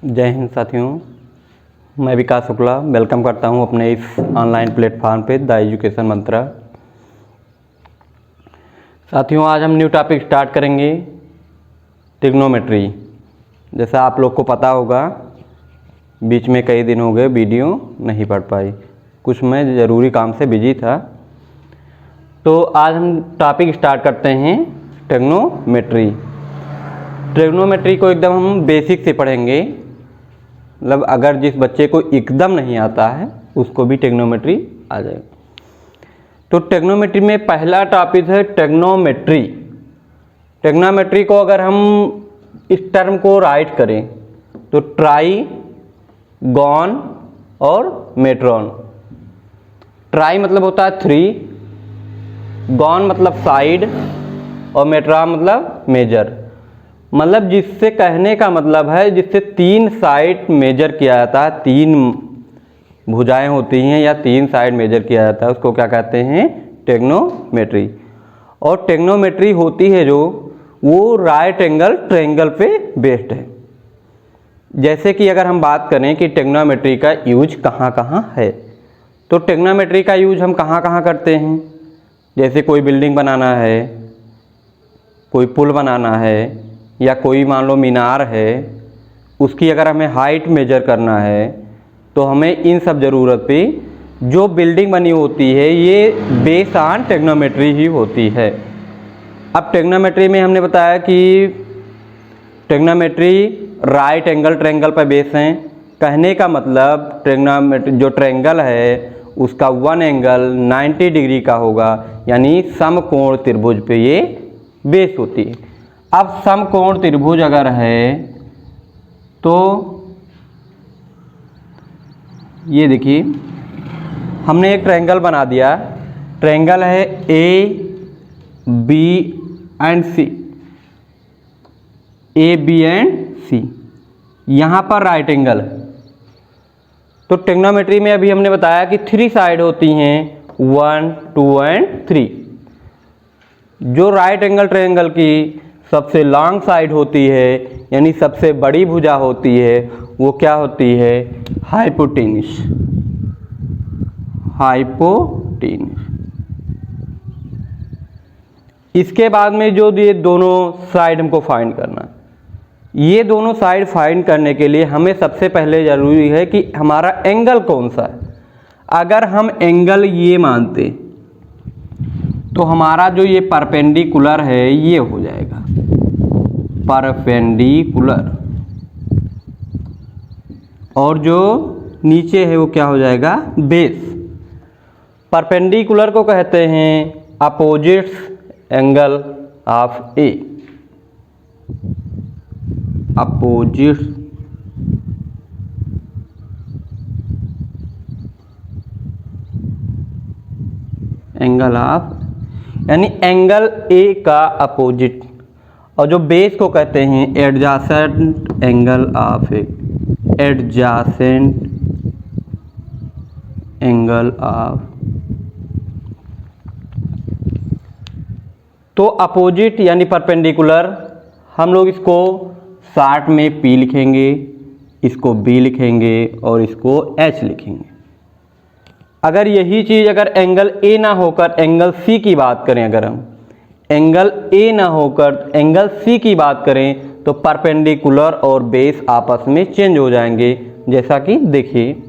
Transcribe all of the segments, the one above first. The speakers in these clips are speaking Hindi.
जय हिंद साथियों, मैं विकास शुक्ला वेलकम करता हूं अपने इस ऑनलाइन प्लेटफॉर्म पे द एजुकेशन मंत्रा। साथियों, आज हम न्यू टॉपिक स्टार्ट करेंगे ट्रिग्नोमेट्री। जैसा आप लोग को पता होगा, बीच में कई दिन हो गए वीडियो नहीं पढ़ पाई, कुछ मैं ज़रूरी काम से बिजी था। तो आज हम टॉपिक स्टार्ट करते हैं ट्रिग्नोमेट्री। ट्रिग्नोमेट्री को एकदम हम बेसिक से पढ़ेंगे, मतलब अगर जिस बच्चे को एकदम नहीं आता है उसको भी ट्रिग्नोमेट्री आ जाएगा। तो ट्रिग्नोमेट्री में पहला टॉपिक है ट्रिग्नोमेट्री। ट्रिग्नोमेट्री को अगर हम इस टर्म को राइट करें तो ट्राई, गॉन और मेट्रॉन। ट्राई मतलब होता है 3, गॉन मतलब साइड और मेट्रॉन मतलब मेजर। मतलब जिससे कहने का मतलब है जिससे 3 साइड मेजर किया जाता है, 3 भुजाएं होती हैं या 3 साइड मेजर किया जाता है, उसको क्या कहते हैं? ट्रिग्नोमेट्री। और ट्रिग्नोमेट्री होती है जो वो राइट एंगल ट्रायंगल पे बेस्ड है। जैसे कि अगर हम बात करें कि ट्रिग्नोमेट्री का यूज कहाँ कहाँ है, तो ट्रिग्नोमेट्री का यूज हम कहाँ कहाँ करते हैं। जैसे कोई बिल्डिंग बनाना है, कोई पुल बनाना है, या कोई मान लो मीनार है, उसकी अगर हमें हाइट मेजर करना है तो हमें इन सब ज़रूरत पे जो बिल्डिंग बनी होती है ये बेस ऑन ट्रिग्नोमेट्री ही होती है। अब ट्रिग्नोमेट्री में हमने बताया कि ट्रिग्नोमेट्री राइट एंगल ट्रायंगल पर बेस हैं। कहने का मतलब ट्रिग्नोमेट्री जो ट्रायंगल है उसका 1 एंगल 90 डिग्री का होगा, यानी समकोण त्रिभुज पे ये बेस होती है। अब समकोण त्रिभुज अगर है तो ये देखिए, हमने एक ट्रायंगल बना दिया। ट्रायंगल है A B and C, A B and C, यहाँ पर राइट एंगल है। तो ट्रिग्नोमेट्री में अभी हमने बताया कि 3 साइड होती हैं, 1, 2 एंड 3। जो राइट एंगल ट्रायंगल की सबसे लॉन्ग साइड होती है, यानी सबसे बड़ी भुजा होती है, वो क्या होती है? हाइपोटेन्यूस। हाइपोटेन्यूस। इसके बाद में जो ये दोनों साइड हमको फाइंड करना है, ये दोनों साइड फाइंड करने के लिए हमें सबसे पहले ज़रूरी है कि हमारा एंगल कौन सा है। अगर हम एंगल ये मानते तो हमारा जो ये परपेंडिकुलर है ये हो जाएगा परपेंडिकुलर, और जो नीचे है वो क्या हो जाएगा? बेस। परपेंडिकुलर को कहते हैं opposites angle of A. Opposites angle of, यानी एंगल ए का अपोजिट। और जो बेस को कहते हैं adjacent angle of A. Adjacent angle of. तो अपोजिट यानी परपेंडिकुलर, हम लोग इसको शॉर्ट में P लिखेंगे, इसको B लिखेंगे और इसको H लिखेंगे। अगर यही चीज़ अगर एंगल ए ना होकर एंगल सी की बात करें, अगर हम एंगल ए ना होकर एंगल सी की बात करें तो परपेंडिकुलर और बेस आपस में चेंज हो जाएंगे। जैसा कि देखिए,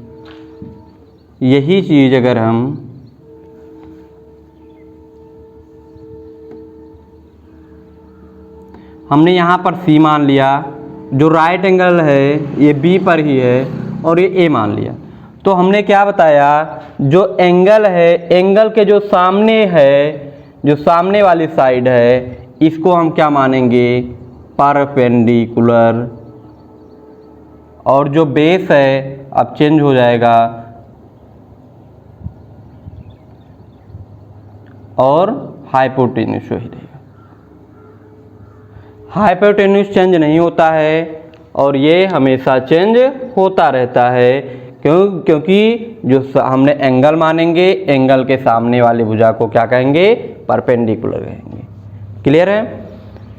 यही चीज़ अगर हमने यहाँ पर सी मान लिया, जो राइट एंगल है ये बी पर ही है और ये ए मान लिया, तो हमने क्या बताया? जो एंगल है, एंगल के जो सामने है, जो सामने वाली साइड है, इसको हम क्या मानेंगे? परपेंडिकुलर। और जो बेस है अब चेंज हो जाएगा और हाइपोटेन्यूस ही रहेगा। हाइपोटेन्यूस चेंज नहीं होता है और ये हमेशा चेंज होता रहता है, क्योंकि जो हमने एंगल मानेंगे, एंगल के सामने वाली भुजा को क्या कहेंगे? परपेंडिकुलर कहेंगे। क्लियर है?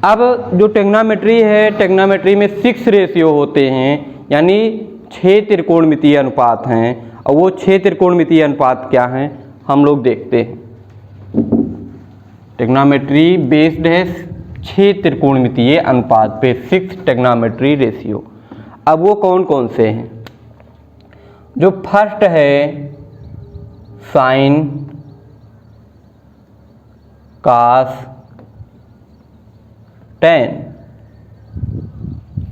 अब जो ट्रिग्नोमेट्री है, ट्रिग्नोमेट्री में 6 रेशियो होते हैं, यानी 6 त्रिकोणमितीय अनुपात हैं, और वो 6 त्रिकोणमितीय अनुपात क्या हैं हम लोग देखते हैं। ट्रिग्नोमेट्री बेस्ड है 6 त्रिकोणमितीय अनुपात पे, 6 ट्रिग्नोमेट्री रेशियो। अब वो कौन कौन से हैं? जो फर्स्ट है साइन, कास, टेन।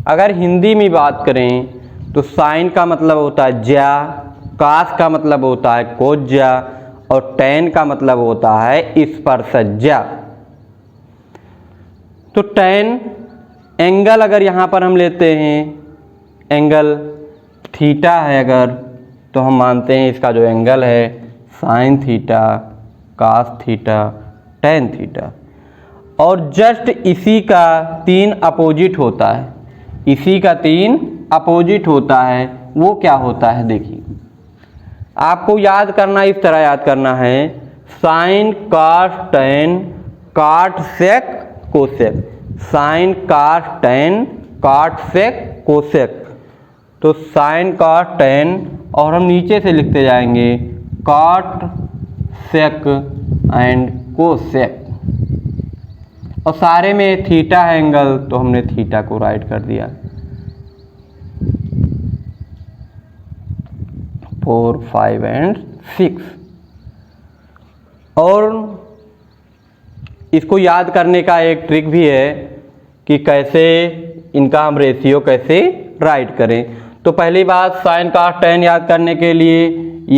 अगर हिंदी में बात करें तो साइन का मतलब होता है ज्या, कास का मतलब होता है कोज्या, और टेन का मतलब होता है स्पर्शज्या। तो टेन एंगल अगर यहाँ पर हम लेते हैं, एंगल थीटा है अगर, तो हम मानते हैं इसका जो एंगल है sine theta, cos theta, tan theta. और जस्ट इसी का 3 अपोजिट होता है, इसी का 3 अपोजिट होता है। वो क्या होता है देखिए, आपको याद करना, इस तरह याद करना है, साइन कास टेन काट सेक कोसेक, साइन कास टेन काट सेक कोसेक। तो साइन काट टेन, और हम नीचे से लिखते जाएंगे काट सेक एंड कोसेक, और सारे में थीटा है एंगल, तो हमने थीटा को राइट कर दिया। 4, 5 एंड 6। और इसको याद करने का एक ट्रिक भी है कि कैसे इनका हम रेशियो कैसे राइट करें। तो पहली बात, साइन कास टेन याद करने के लिए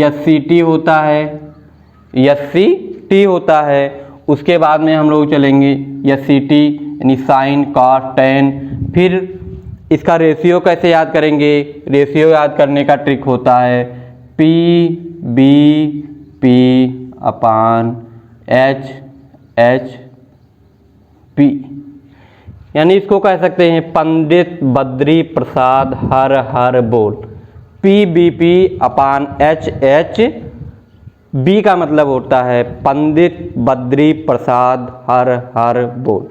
SCT होता है, SCT होता है। उसके बाद में हम लोग चलेंगे SCT यानी साइन कास टेन। फिर इसका रेशियो कैसे याद करेंगे? रेशियो याद करने का ट्रिक होता है PBP अपान HHP, यानी इसको कह सकते हैं पंडित बद्री प्रसाद हर हर बोल। PBP अपान HHB का मतलब होता है पंडित बद्री प्रसाद हर हर बोल।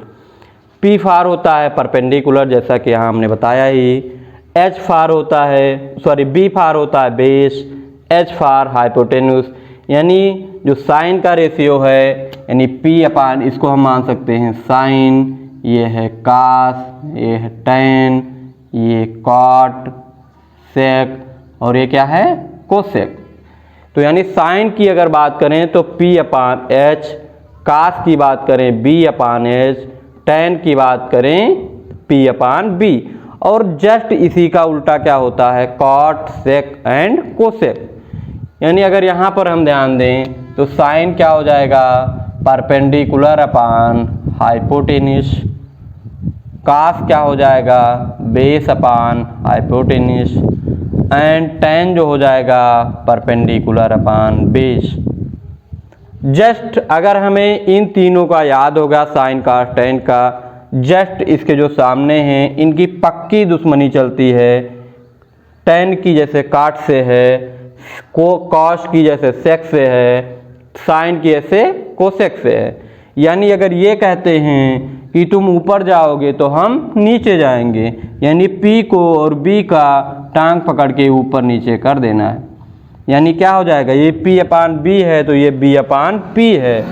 P फार होता है परपेंडिकुलर, जैसा कि यहाँ हमने बताया ही। H फार होता है, B फार होता है बेस, H फार हाइपोटेन्यूस। यानी जो साइन का रेशियो है यानी P अपान, इसको हम मान सकते हैं साइन, ये है कास, ये है टेन, ये कॉट सेक, और ये क्या है कोसेक। तो यानी साइन की अगर बात करें तो P अपान H, कास की बात करें B अपान H, टेन की बात करें P अपान B। और जस्ट इसी का उल्टा क्या होता है कॉट सेक एंड कोसेक। यानी अगर यहाँ पर हम ध्यान दें तो साइन क्या हो जाएगा परपेंडिकुलर अपान हाइपोटेन्यूस, कास क्या हो जाएगा base upon hypotenuse, and ten जो हो जाएगा परपेंडिकुलर अपान बेस। जस्ट अगर हमें इन तीनों का याद होगा साइन कास टेन का, जस्ट इसके जो सामने हैं इनकी पक्की दुश्मनी चलती है। टेन की जैसे काट से है, कॉस की जैसे सेक से है, साइन की जैसे कोसेक से है। यानी अगर ये कहते हैं कि तुम ऊपर जाओगे तो हम नीचे जाएंगे, यानी P को और B का टांग पकड़ के ऊपर नीचे कर देना है। यानी क्या हो जाएगा, ये P अपान B है तो ये B अपान P है,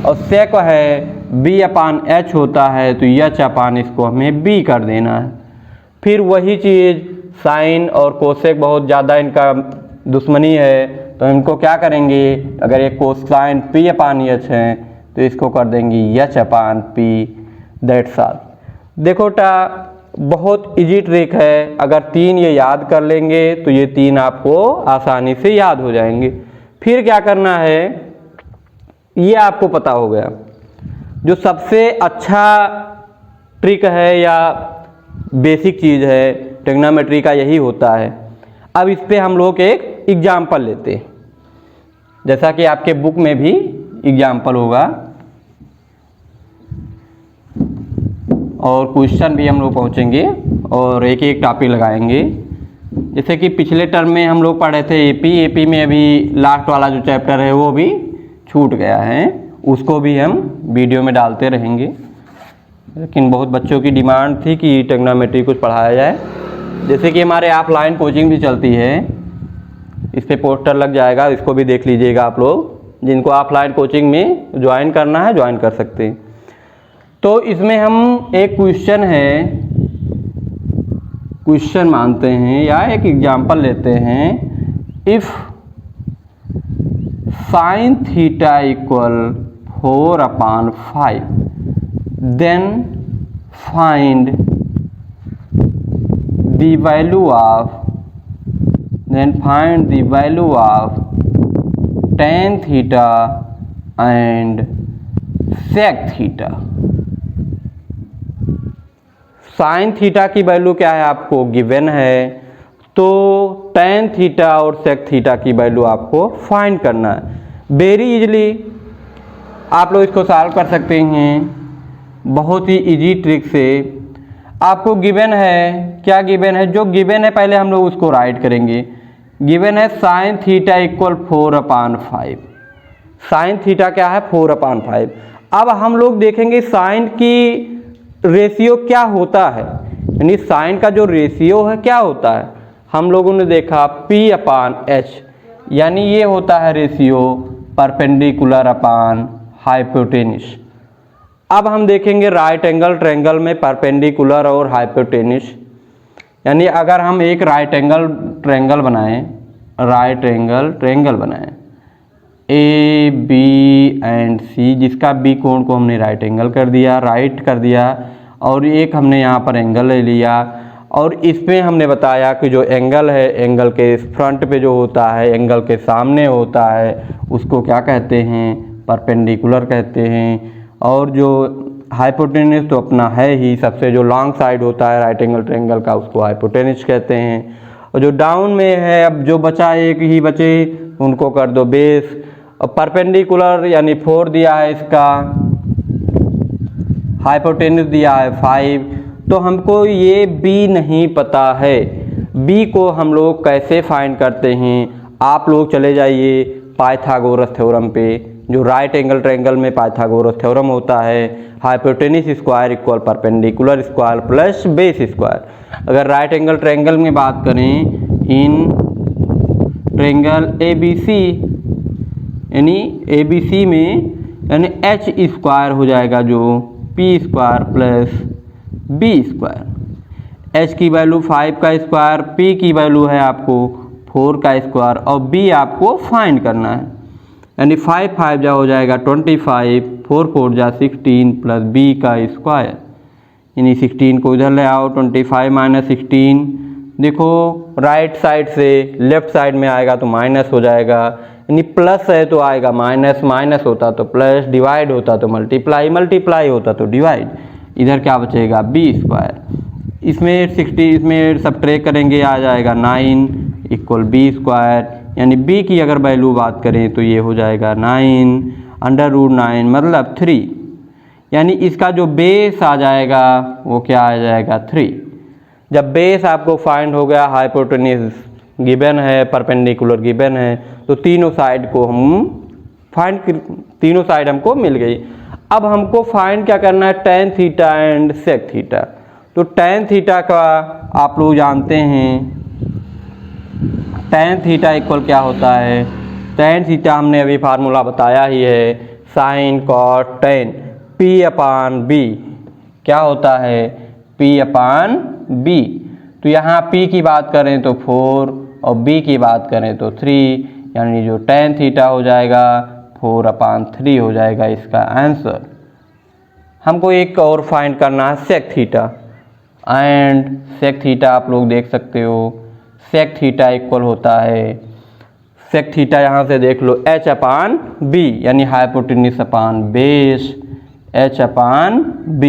और सेक है B अपान H होता है तो H अपान इसको हमें B कर देना है। फिर वही चीज़ साइन और कोसेक बहुत ज़्यादा इनका दुश्मनी है, तो इनको क्या करेंगे, अगर ये कोसाइन P अपान H है तो इसको कर देंगे H upon P, that's all. देखो बहुत इजी ट्रिक है, अगर 3 ये याद कर लेंगे तो ये 3 आपको आसानी से याद हो जाएंगे। फिर क्या करना है ये आपको पता हो गया। जो सबसे अच्छा ट्रिक है या बेसिक चीज़ है ट्रिग्नोमेट्री का यही होता है। अब इस पे हम लोग एक एग्जाम्पल लेते हैं, जैसा कि आपके बुक में भी एग्जाम्पल होगा और क्वेश्चन भी हम लोग पहुँचेंगे और एक एक टॉपिक लगाएंगे। जैसे कि पिछले टर्म में हम लोग पढ़े थे एपी में अभी लास्ट वाला जो चैप्टर है वो भी छूट गया है, उसको भी हम वीडियो में डालते रहेंगे। लेकिन बहुत बच्चों की डिमांड थी कि ट्रिग्नोमेट्री कुछ पढ़ाया जाए, जैसे कि हमारे ऑफलाइन कोचिंग भी चलती है, इस पे पोस्टर लग जाएगा, इसको भी देख लीजिएगा आप लोग। जिनको ऑफलाइन कोचिंग में ज्वाइन करना है ज्वाइन कर सकते हैं। तो इसमें हम एक क्वेश्चन मानते हैं या एक एग्जांपल लेते हैं। If sin theta equal 4/5 then find the value of tan theta and sec theta। Sine theta की वैल्यू क्या है आपको गिवन है, तो tan थीटा और sec थीटा की वैल्यू आपको फाइंड करना है। वेरी इजीली आप लोग इसको सॉल्व कर सकते हैं, बहुत ही इजी ट्रिक से। आपको गिवन है, क्या गिवन है, जो गिवन है पहले हम लोग उसको राइट करेंगे। गिवन है sine theta equal 4/5। Sine theta क्या है 4/5। अब हम लोग देखेंगे साइन की रेशियो क्या होता है, यानी साइन का जो रेशियो है क्या होता है। हम लोगों ने देखा P/H, यानी ये होता है रेशियो परपेंडिकुलर अपॉन हाइपोटेनिस। अब हम देखेंगे राइट एंगल ट्रायंगल में परपेंडिकुलर और हाइपोटेनिस, यानी अगर हम एक राइट एंगल ट्रायंगल बनाएं ए बी एंड सी, जिसका बी कोण को हमने राइट एंगल कर दिया, और एक हमने यहाँ पर एंगल ले लिया, और इसमें हमने बताया कि जो एंगल है, एंगल के फ्रंट पे जो होता है, एंगल के सामने होता है, उसको क्या कहते हैं, परपेंडिकुलर कहते हैं। और जो हाइपोटेनिस तो अपना है ही, सबसे जो लॉन्ग साइड होता है राइट एंगल ट्रायंगल का, उसको हाइपोटेनिस कहते हैं। और जो डाउन में है, अब जो बचा एक ही बचे, उनको कर दो बेस। और परपेंडिकुलर यानी 4 दिया है इसका, हाइपोटेनिस दिया है 5। तो हमको ये बी नहीं पता है, बी को हम लोग कैसे फाइंड करते हैं। आप लोग चले जाइए पाइथागोरस थ्योरम पे, जो राइट एंगल ट्रायंगल में पाइथागोरस थ्योरम होता है, hypotenuse square equal perpendicular square plus base square. अगर राइट एंगल ट्रायंगल में बात करें, इन ट्रायंगल ABC, यानी ABC में यानी H स्क्वायर हो जाएगा जो P square plus B square. H की वैल्यू 5 का स्क्वायर, P की वैल्यू है आपको 4 का स्क्वायर, और B आपको फाइंड करना है। यानी 5 5 जा हो जाएगा 25, 4 4 जा 16 प्लस B का स्क्वायर, यानी 16 को इधर ले आओ, 25 माइनस 16। देखो राइट साइड से लेफ्ट साइड में आएगा तो माइनस हो जाएगा, यानी प्लस है तो आएगा माइनस, माइनस होता तो प्लस, डिवाइड होता तो मल्टीप्लाई, मल्टीप्लाई होता तो डिवाइड। इधर क्या बचेगा B स्क्वायर, इसमें 60, इसमें सब्ट्रैक्ट करेंगे आ जाएगा 9 इक्वल B स्क्वायर। यानी B की अगर वैल्यू बात करें तो ये हो जाएगा 9 √9 मतलब 3। यानी इसका जो बेस आ जाएगा वो क्या आ जाएगा 3। जब बेस आपको फाइंड हो गया, हाइपोटेनिस गिवन है, परपेंडिकुलर गिवन है, तो तीनों साइड को हम तीनों साइड हमको मिल गई। अब हमको फाइंड क्या करना है, tan theta and sec theta. तो tan थीटा का आप लोग जानते हैं, tan थीटा इक्वल क्या होता है, tan थीटा हमने अभी फार्मूला बताया ही है, साइन कॉट tan P/B क्या होता है, P/B। तो यहाँ P की बात करें तो 4 और B की बात करें तो 3, यानी जो tan थीटा हो जाएगा 4/3 हो जाएगा इसका आंसर। हमको एक और फाइंड करना है sec theta, and sec theta आप लोग देख सकते हो, sec थीटा इक्वल होता है, sec थीटा यहाँ से देख लो H/B, यानी hypotenuse upon base, H/B,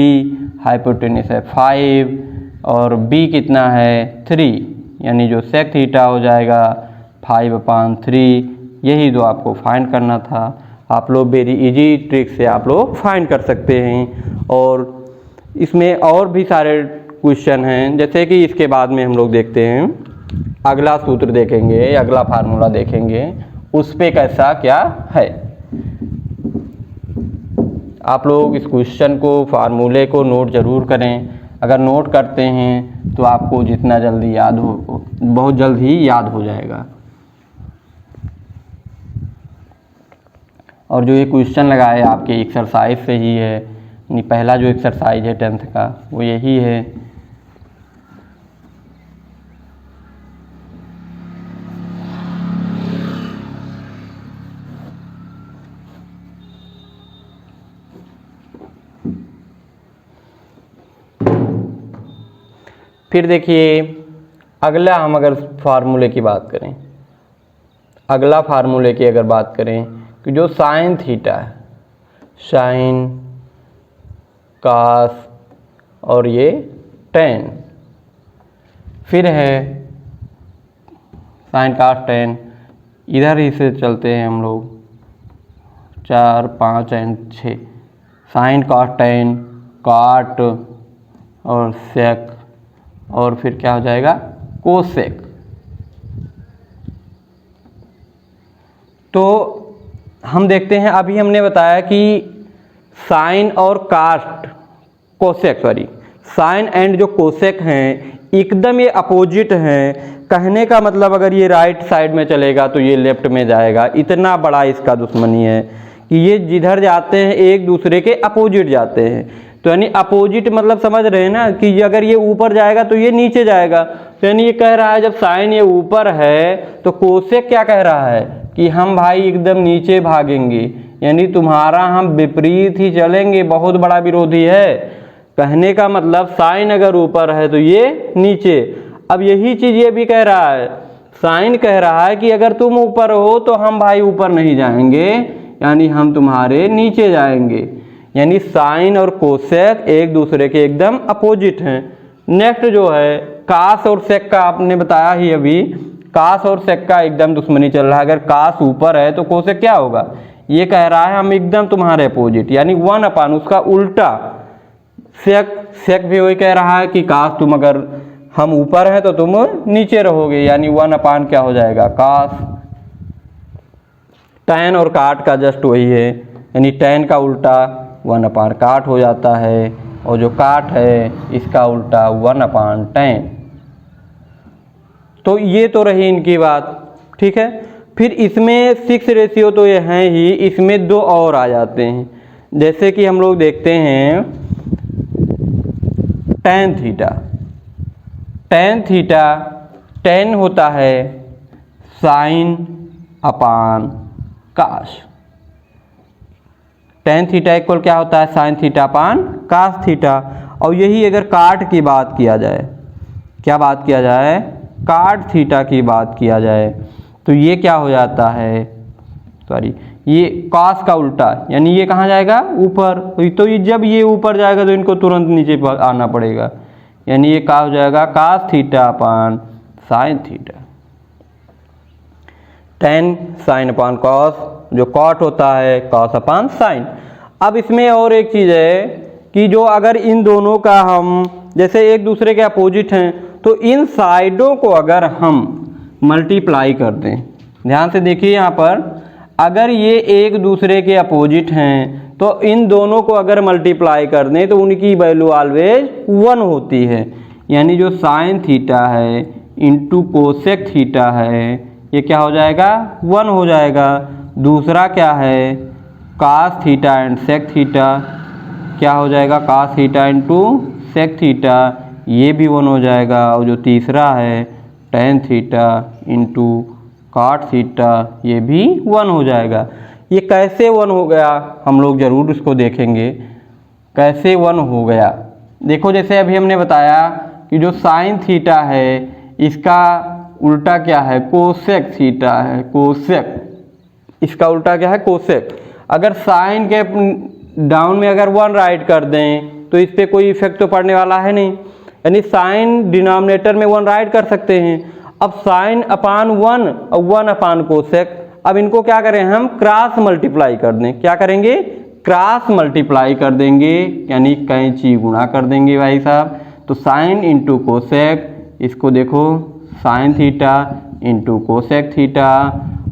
hypotenuse है 5 और B कितना है 3, यानी जो sec थीटा हो जाएगा 5/3। यही जो आपको फाइंड करना था। आप लोग वेरी इजी ट्रिक से आप लोग फाइंड कर सकते हैं। और इसमें और भी सारे क्वेश्चन हैं, जैसे कि इसके बाद में हम लोग देखते हैं, अगला सूत्र देखेंगे, अगला फार्मूला देखेंगे, उस पे कैसा क्या है। आप लोग इस क्वेश्चन को, फार्मूले को नोट ज़रूर करें। अगर नोट करते हैं तो आपको जितना जल्दी याद हो, बहुत जल्द ही याद हो जाएगा। और जो ये क्वेश्चन लगा है आपके एक्सरसाइज से ही है, यानी पहला जो एक्सरसाइज है 10th का वो यही है। फिर देखिए अगला, हम अगर फार्मूले की बात करें, अगला फार्मूले की अगर बात करें कि जो साइन थीटा है, साइन कास और ये टेन, फिर है साइन कास टेन, इधर ही से चलते हैं हम लोग 4 5 एंड 6, साइन कास टेन, काट और सेक, और फिर क्या हो जाएगा कोसेक। तो हम देखते हैं, अभी हमने बताया कि साइन और cos cosec, sorry sine and जो कोसेक हैं एकदम ये अपोजिट हैं। कहने का मतलब अगर ये राइट साइड में चलेगा तो ये लेफ्ट में जाएगा, इतना बड़ा इसका दुश्मनी है कि ये जिधर जाते हैं एक दूसरे के अपोजिट जाते हैं। तो यानी अपोजिट मतलब समझ रहे हैं ना कि अगर ये ऊपर जाएगा तो ये नीचे जाएगा। तो यानी ये कह रहा है जब साइन ये ऊपर है तो कोसेक क्या कह रहा है कि हम भाई एकदम नीचे भागेंगे, यानी तुम्हारा हम विपरीत ही चलेंगे, बहुत बड़ा विरोधी है। कहने का मतलब साइन अगर ऊपर है तो ये नीचे। अब यही चीज़ ये भी कह रहा है, साइन कह रहा है कि अगर तुम ऊपर हो तो हम भाई ऊपर नहीं जाएंगे, यानी हम तुम्हारे नीचे जाएंगे। यानी साइन और कोसेक एक दूसरे के एकदम अपोजिट हैं। नेक्स्ट जो है कास और सेक का आपने बताया ही अभी, कास और सेक का एकदम दुश्मनी चल रहा है। अगर कास ऊपर है तो कोसेक क्या होगा, ये कह रहा है हम एकदम तुम्हारे अपोजिट, यानी 1 उसका उल्टा। सेक भी वही कह रहा है कि कास तुम अगर हम ऊपर हैं तो तुम नीचे रहोगे, यानी 1 क्या हो जाएगा कास। टैन और काट का जस्ट वही है, यानी टैन का उल्टा 1 काट हो जाता है, और जो काट है इसका उल्टा 1 टैन। तो ये तो रही इनकी बात, ठीक है। फिर इसमें 6 रेशियो तो ये हैं ही, इसमें 2 और आ जाते हैं। जैसे कि हम लोग देखते हैं tan theta, tan theta tan होता है sine upon cos. Tan theta equal क्या होता है sine theta upon cos theta. और यही अगर काट की बात किया जाए, क्या बात किया जाए, काट थीटा की बात किया जाए, तो ये क्या हो जाता है, सॉरी ये कास का उल्टा, यानी ये कहाँ जाएगा ऊपर। तो ये जब ये ऊपर जाएगा तो इनको तुरंत नीचे आना पड़ेगा, यानी ये क्या हो जाएगा cos theta upon sine theta. Tan sine upon cos, जो कॉट होता है कॉस अपान साइन। अब इसमें और एक चीज़ है कि जो अगर इन दोनों का हम जैसे एक दूसरे के अपोजिट हैं तो इन साइडों को अगर हम मल्टीप्लाई कर दें, ध्यान से देखिए यहाँ पर, अगर ये एक दूसरे के अपोजिट हैं तो इन दोनों को अगर मल्टीप्लाई कर दें तो उनकी वैल्यू ऑलवेज 1 होती है। यानी जो साइन थीटा है इंटू कोसेक थीटा है, ये क्या हो जाएगा 1 हो जाएगा। दूसरा क्या है cos theta and sec theta, क्या हो जाएगा cos theta into sec theta, ये भी 1 हो जाएगा। और जो तीसरा है tan theta into cot theta, ये भी 1 हो जाएगा। ये कैसे 1 हो गया हम लोग ज़रूर इसको देखेंगे, कैसे 1 हो गया। देखो जैसे अभी हमने बताया कि जो साइन थीटा है इसका उल्टा क्या है कोसेक थीटा है, कोसेक, इसका उल्टा क्या है कोसेक। अगर साइन के डाउन में अगर 1 राइट कर दें तो इस पर कोई इफेक्ट तो पड़ने वाला है नहीं, यानी साइन डिनोमिनेटर में 1 राइट कर सकते हैं। अब साइन अपान 1 और 1 अपान कोसेक, अब इनको क्या करें हम क्रॉस मल्टीप्लाई कर दें। क्या करेंगे क्रॉस मल्टीप्लाई कर देंगे, यानी कैंची गुणा कर देंगे भाई साहब। तो साइन इंटू कोसेक, इसको देखो sine theta into cosec theta,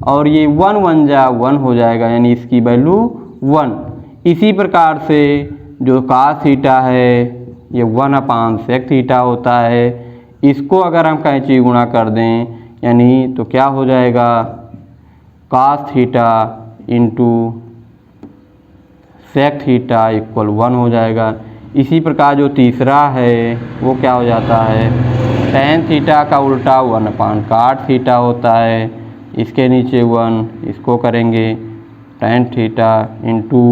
और ये 1 1 जा 1 हो जाएगा, यानी इसकी वैल्यू 1। इसी प्रकार से जो कास थीटा है ये 1/sec थीटा होता है। इसको अगर हम कैंची गुणा कर दें यानी तो क्या हो जाएगा, cos theta into sec theta equal 1 हो जाएगा। इसी प्रकार जो तीसरा है वो क्या हो जाता है, tan थीटा का उल्टा 1/cot थीटा होता है। इसके नीचे 1, इसको करेंगे tan theta into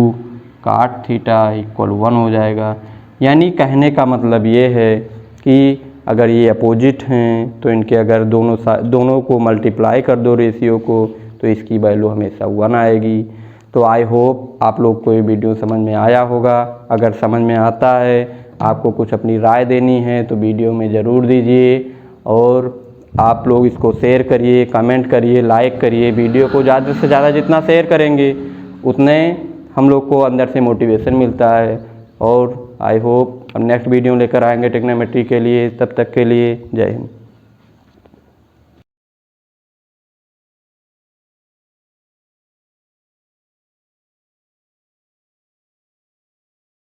cot theta equal 1 हो जाएगा। यानी कहने का मतलब ये है कि अगर ये अपोजिट हैं तो इनके अगर दोनों को मल्टीप्लाई कर दो रेशियो को तो इसकी वैल्यू हमेशा 1 आएगी। तो आई होप आप लोग को ये वीडियो समझ में आया होगा। अगर समझ में आता है, आपको कुछ अपनी राय देनी है तो वीडियो में ज़रूर दीजिए और आप लोग इसको शेयर करिए, कमेंट करिए, लाइक करिए। वीडियो को ज़्यादा से ज़्यादा जितना शेयर करेंगे उतने हम लोग को अंदर से मोटिवेशन मिलता है। और आई होप हम नेक्स्ट वीडियो लेकर आएंगे ट्रिग्नोमेट्री के लिए। तब तक के लिए जय हिंद।